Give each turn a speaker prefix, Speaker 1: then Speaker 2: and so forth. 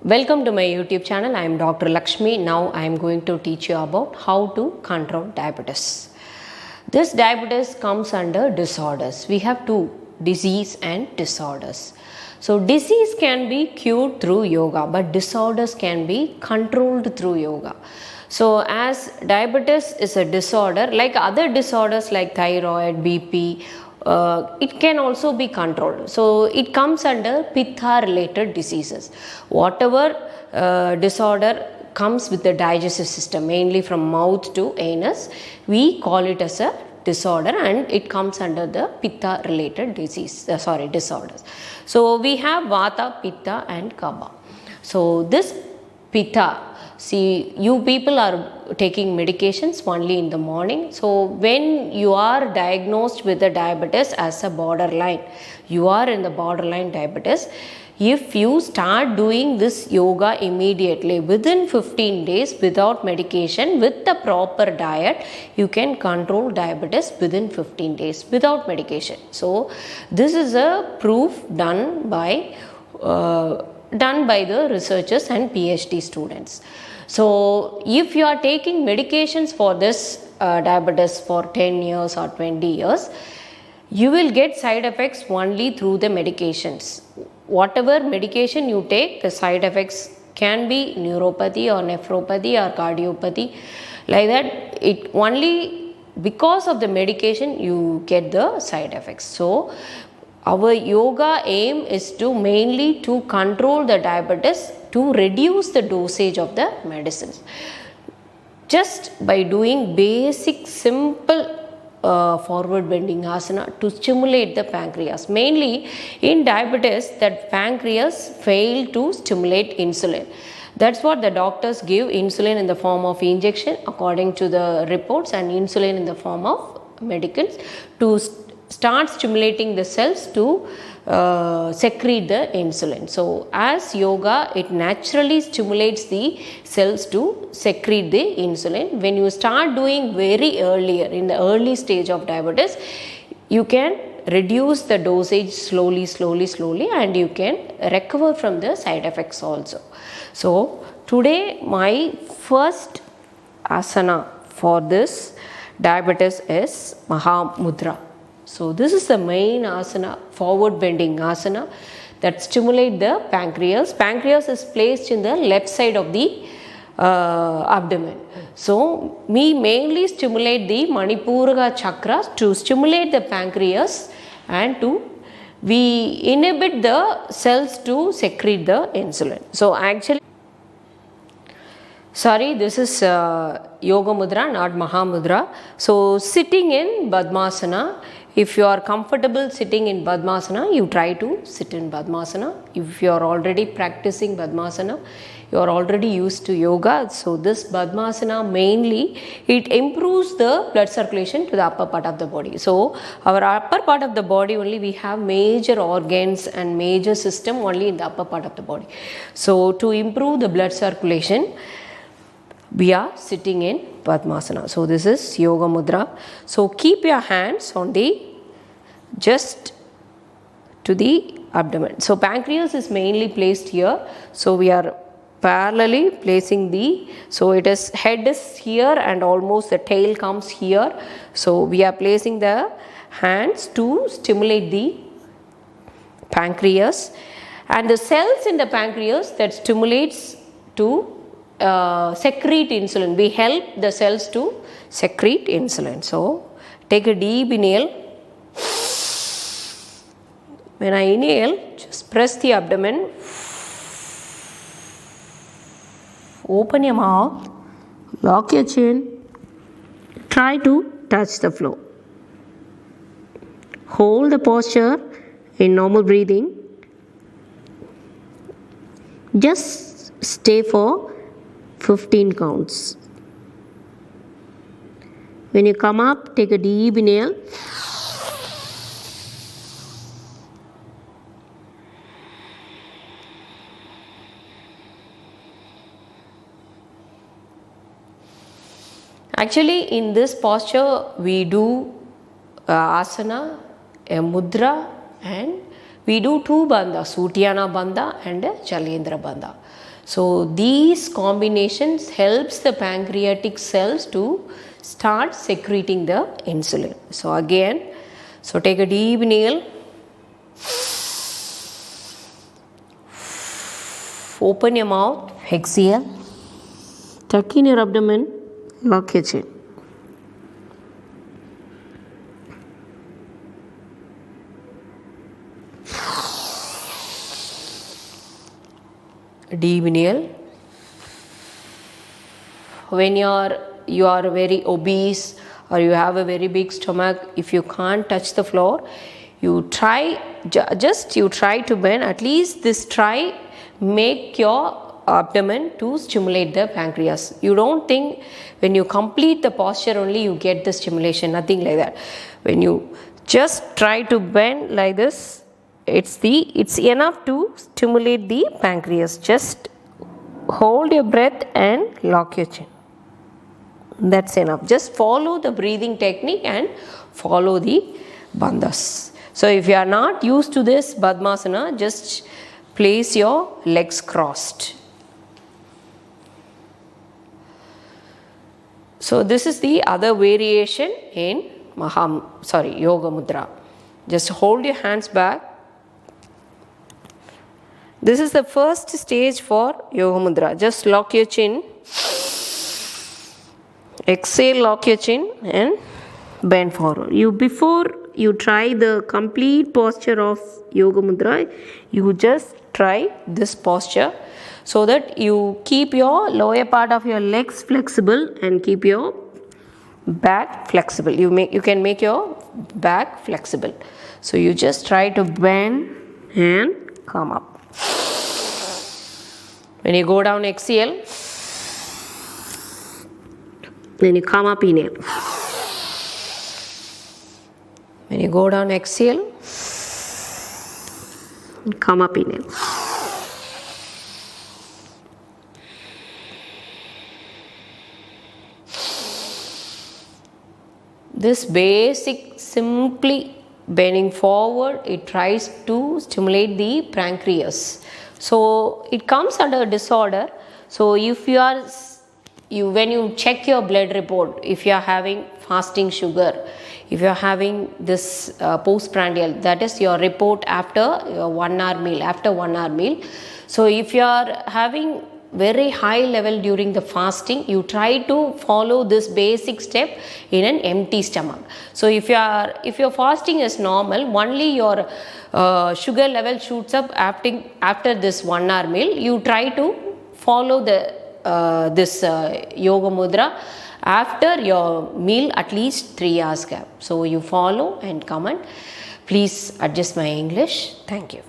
Speaker 1: Welcome to my YouTube channel. I am Dr. Lakshmi. Now I am going to teach you about how to control diabetes. This diabetes comes under disorders. We have two, disease and disorders. So disease can be cured through yoga, but disorders can be controlled through yoga. So as diabetes is a disorder, like other disorders like thyroid, BP, it can also be controlled. So it comes under pitta related diseases. Whatever disorder comes with the digestive system, mainly from mouth to anus, we call it as a disorder, and it comes under the pitta related disorders. So we have vata, pitta and kapha. So this pitta, see, you people are taking medications only in the morning. So when you are diagnosed with the diabetes as a borderline, you are in the borderline diabetes. If you start doing this yoga immediately within 15 days without medication, with the proper diet, you can control diabetes within 15 days without medication. So this is a proof done by the researchers and PhD students. So if you are taking medications for this diabetes for 10 years or 20 years, you will get side effects only through the medications. Whatever medication you take, the side effects can be neuropathy or nephropathy or cardiopathy, like that. It only because of the medication you get the side effects. So our yoga aim is to mainly to control the diabetes, to reduce the dosage of the medicines, just by doing basic simple forward bending asana to stimulate the pancreas. Mainly in diabetes, that pancreas fail to stimulate insulin. That's what the doctors give insulin in the form of injection according to the reports, and insulin in the form of medicines to start stimulating the cells to secrete the insulin. So as yoga, it naturally stimulates the cells to secrete the insulin. When you start doing very earlier, in the early stage of diabetes, you can reduce the dosage slowly, and you can recover from the side effects also. So today my first asana for this diabetes is Mahamudra. So this is the main asana, forward bending asana, that stimulate the pancreas. Pancreas is placed in the left side of the abdomen. So we mainly stimulate the Manipuraka chakra to stimulate the pancreas, and we inhibit the cells to secrete the insulin. So actually, this is Yoga Mudra, not Mahamudra. So sitting in Padmasana. If you are comfortable sitting in Padmasana, you try to sit in Padmasana. If you are already practicing Padmasana, you are already used to yoga. So this Padmasana mainly, it improves the blood circulation to the upper part of the body. So our upper part of the body only, we have major organs and major system only in the upper part of the body. So to improve the blood circulation, we are sitting in Padmasana. So this is Yoga Mudra. So keep your hands on just to the abdomen. So pancreas is mainly placed here. So we are parallelly placing so it is, head is here and almost the tail comes here. So we are placing the hands to stimulate the pancreas, and the cells in the pancreas that stimulates to secrete insulin. We help the cells to secrete insulin. So take a deep inhale. When I inhale, just press the abdomen, open your mouth, lock your chin, try to touch the floor. Hold the posture in normal breathing. Just stay for 15 counts. When you come up, take a deep inhale. Actually, in this posture, we do asana, a mudra, and We do two bandhas, Uddiyana bandha and Jalendra bandha. So these combinations helps the pancreatic cells to start secreting the insulin. So again, so take a deep inhale. Open your mouth, exhale. Tuck in your abdomen, lock your chin. Deep inhale. When you are very obese or you have a very big stomach, if you can't touch the floor, you try to bend. At least this try make your abdomen to stimulate the pancreas. You don't think when you complete the posture only you get the stimulation, nothing like that. When you just try to bend like this, it's enough to stimulate the pancreas. Just hold your breath and lock your chin. That's enough. Just follow the breathing technique and follow the bandhas. So if you are not used to this Padmasana, just place your legs crossed. So this is the other variation in Yoga Mudra. Just hold your hands back. This is the first stage for Yoga Mudra. Just lock your chin. Exhale, lock your chin and bend forward. Before you try the complete posture of Yoga Mudra, you just try this posture so that you keep your lower part of your legs flexible and keep your back flexible. You can make your back flexible. So you just try to bend and come up. When you go down, exhale. When you come up, inhale. When you go down, exhale. Come up, inhale. This basic simply bending forward, it tries to stimulate the pancreas. So it comes under disorder. So if when you check your blood report, if you are having fasting sugar, if you are having this postprandial, that is your report after your 1 hour meal, So if you are having very high level during the fasting, you try to follow this basic step in an empty stomach. So if your fasting is normal, only your sugar level shoots up after this 1 hour meal, you try to follow this Yoga Mudra after your meal at least 3 hours gap. So you follow and comment. Please adjust my English. Thank you.